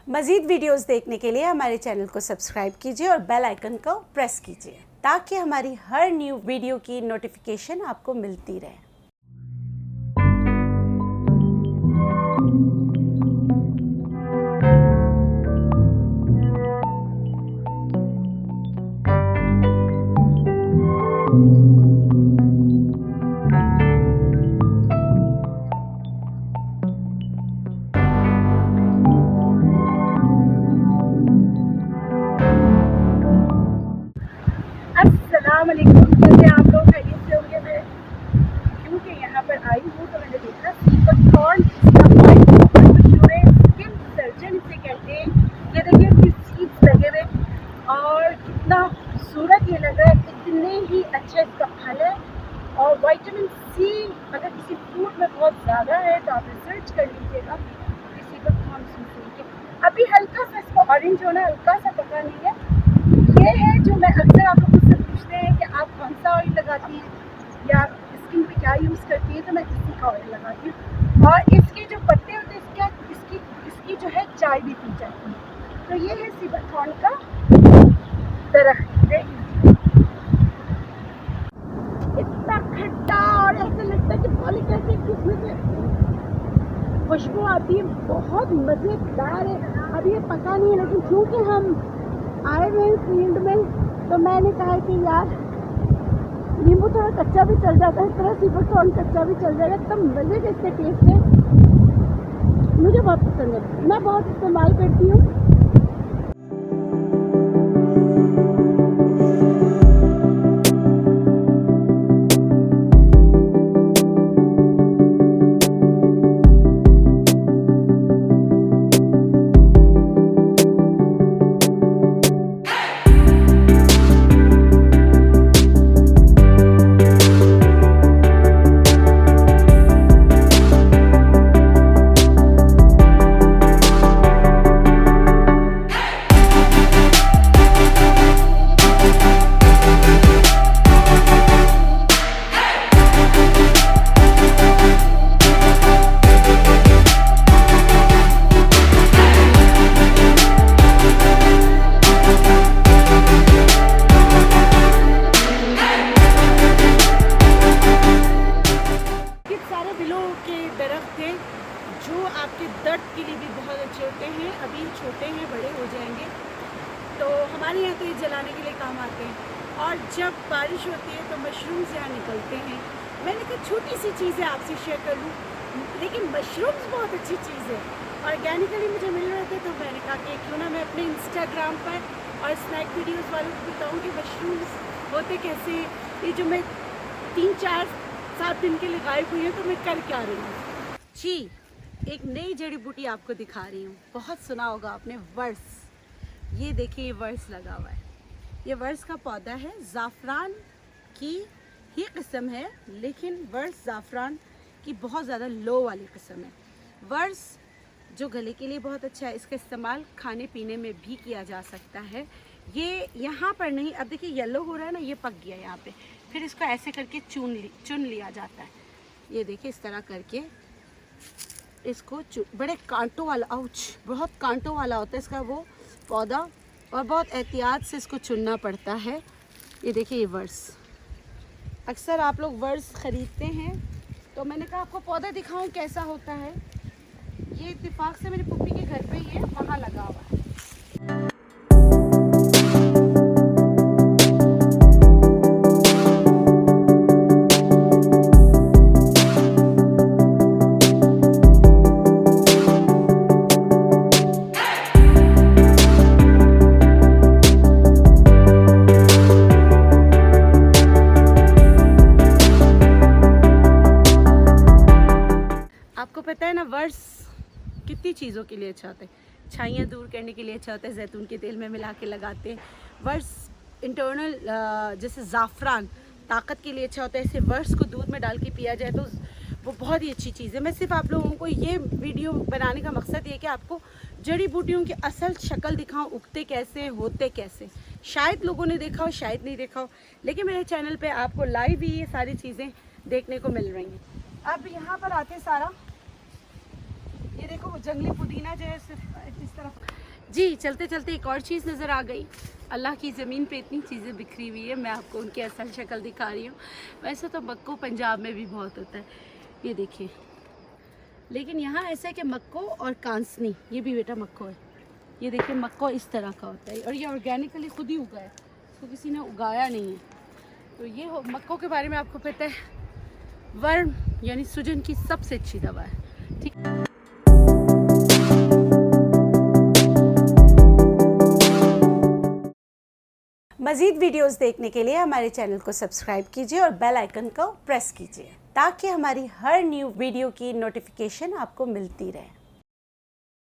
मज़ीद वीडियोस देखने के लिए हमारे चैनल को सब्सक्राइब कीजिए और बेल आइकन को प्रेस कीजिए ताकि हमारी हर न्यू वीडियो की नोटिफिकेशन आपको मिलती रहे। अस्सलामुअलैकुम। जैसे आप लोग खैरियत से होंगे, मैं क्योंकि यहाँ पर आई हूँ तो मैंने देखा सीपकॉर्न मशहूर स्किन सर्जन इसे कहते हैं। ये देखिए इसकी सीड्स लगे हुए और कितना खूबसूरत ये लग रहा है। इतने ही अच्छा इसका फल है और विटामिन सी अगर किसी फ्रूट में बहुत ज़्यादा है तो आप रिसर्च कर लीजिएगा कि सीपकॉर्न के अभी हल्का सा इसको ऑरेंज होना हल्का सा पता नहीं है। ये है जो मैं अक्सर आप लोगों से पूछते हैं कि आप कौन सा ऑयल लगाती हैं या स्किन पे क्या यूज़ करती है, तो मैं इसी का ऑयल लगाती हूँ। और इसके जो पत्ते होते हैं इसकी जो है चाय भी पी जाती है। तो ये है सीपकॉर्न का दरख्त। इतना खट्टा और ऐसा लगता है कि पॉलिक ऐसे किस्म से खुशबू आती है, बहुत मज़ेदार है। अब ये पका नहीं है लेकिन क्योंकि हम आए हुए फील्ड में तो मैंने कहा कि यार नींबू थोड़ा कच्चा भी चल जाता है, इस तरह सीपकॉर्न कच्चा भी चल जाएगा। एकदम मज़े के इसके टेस्ट है, मुझे बहुत पसंद है, मैं बहुत इस्तेमाल करती हूँ। जो आपके दर्द के लिए भी बहुत अच्छे होते हैं। अभी छोटे हैं, बड़े हो जाएंगे तो हमारे यहाँ तो ये जलाने के लिए काम आते हैं। और जब बारिश होती है तो मशरूम्स यहाँ निकलते हैं। मैंने कहा छोटी सी चीज़ें आपसे शेयर कर लूँ, लेकिन मशरूम्स बहुत अच्छी चीज़ है, ऑर्गेनिकली मुझे मिल रहे थे तो मैंने कहा कि क्यों ना मैं अपने इंस्टाग्राम पर और स्नैक वीडियोस वालों को बताऊँ कि मशरूम्स होते कैसे। ये जो मैं 3-4-7 दिन के लिए गायब हुई हूँ तो मैं कर क्या रही हूँ जी। एक नई जड़ी बूटी आपको दिखा रही हूँ, बहुत सुना होगा आपने वर्स। ये देखिए ये वर्स लगा हुआ है, ये वर्स का पौधा है, ज़ाफ़रान की ही किस्म है लेकिन वर्स ज़ाफ़रान की बहुत ज़्यादा लो वाली किस्म है। वर्स जो गले के लिए बहुत अच्छा है, इसका इस्तेमाल खाने पीने में भी किया जा सकता है। ये यहाँ पर नहीं, अब देखिए येलो हो रहा है ना, ये पक गया यहाँ पे, फिर इसको ऐसे करके चुन लिया जाता है। ये देखिए इस तरह करके इसको बड़े कांटों वाला, आउच, बहुत कांटों वाला होता है इसका वो पौधा और बहुत एहतियात से इसको चुनना पड़ता है। ये देखिए ये वर्स, अक्सर आप लोग वर्स ख़रीदते हैं तो मैंने कहा आपको पौधा दिखाऊं कैसा होता है। ये इत्तेफाक से मेरी पुप्पी के घर पे ही है, वहाँ लगा हुआ है। पता है ना वर्स कितनी चीज़ों के लिए अच्छा होता है। छाइयाँ दूर करने के लिए अच्छा होता है, जैतून के तेल में मिला के लगाते हैं। वर्स इंटरनल जैसे ज़ाफ़रान ताकत के लिए अच्छा होता है। इसे वर्स को दूध में डाल के पिया जाए तो वो बहुत ही अच्छी चीज़ है। मैं सिर्फ आप लोगों को ये वीडियो बनाने का मकसद ये कि आपको जड़ी बूटियों की असल शक्ल दिखाऊं, उगते कैसे, होते कैसे। शायद लोगों ने देखा हो, शायद नहीं देखा हो, लेकिन मेरे चैनल पे आपको लाइव ही ये सारी चीज़ें देखने को मिल रही हैं। अब यहाँ पर आते सारा ये देखो वो जंगली पुदीना जो है सिर्फ इस तरफ। जी चलते चलते एक और चीज़ नज़र आ गई। अल्लाह की ज़मीन पे इतनी चीज़ें बिखरी हुई है, मैं आपको उनकी असल शक्ल दिखा रही हूँ। वैसे तो मक्को पंजाब में भी बहुत होता है, ये देखिए, लेकिन यहाँ ऐसा है कि मक्को और कांसनी, ये भी बेटा मक्को है, ये देखिए मक्को इस तरह का होता है और ये ऑर्गेनिकली खुद ही उगा है, इसको किसी ने उगाया नहीं है। तो ये मक्को के बारे में आपको पता है, वर्म यानी सूजन की सबसे अच्छी दवा है, ठीक। मज़ीद वीडियोस देखने के लिए हमारे चैनल को सब्सक्राइब कीजिए और बेल आइकन को प्रेस कीजिए ताकि हमारी हर न्यू वीडियो की नोटिफिकेशन आपको मिलती रहे।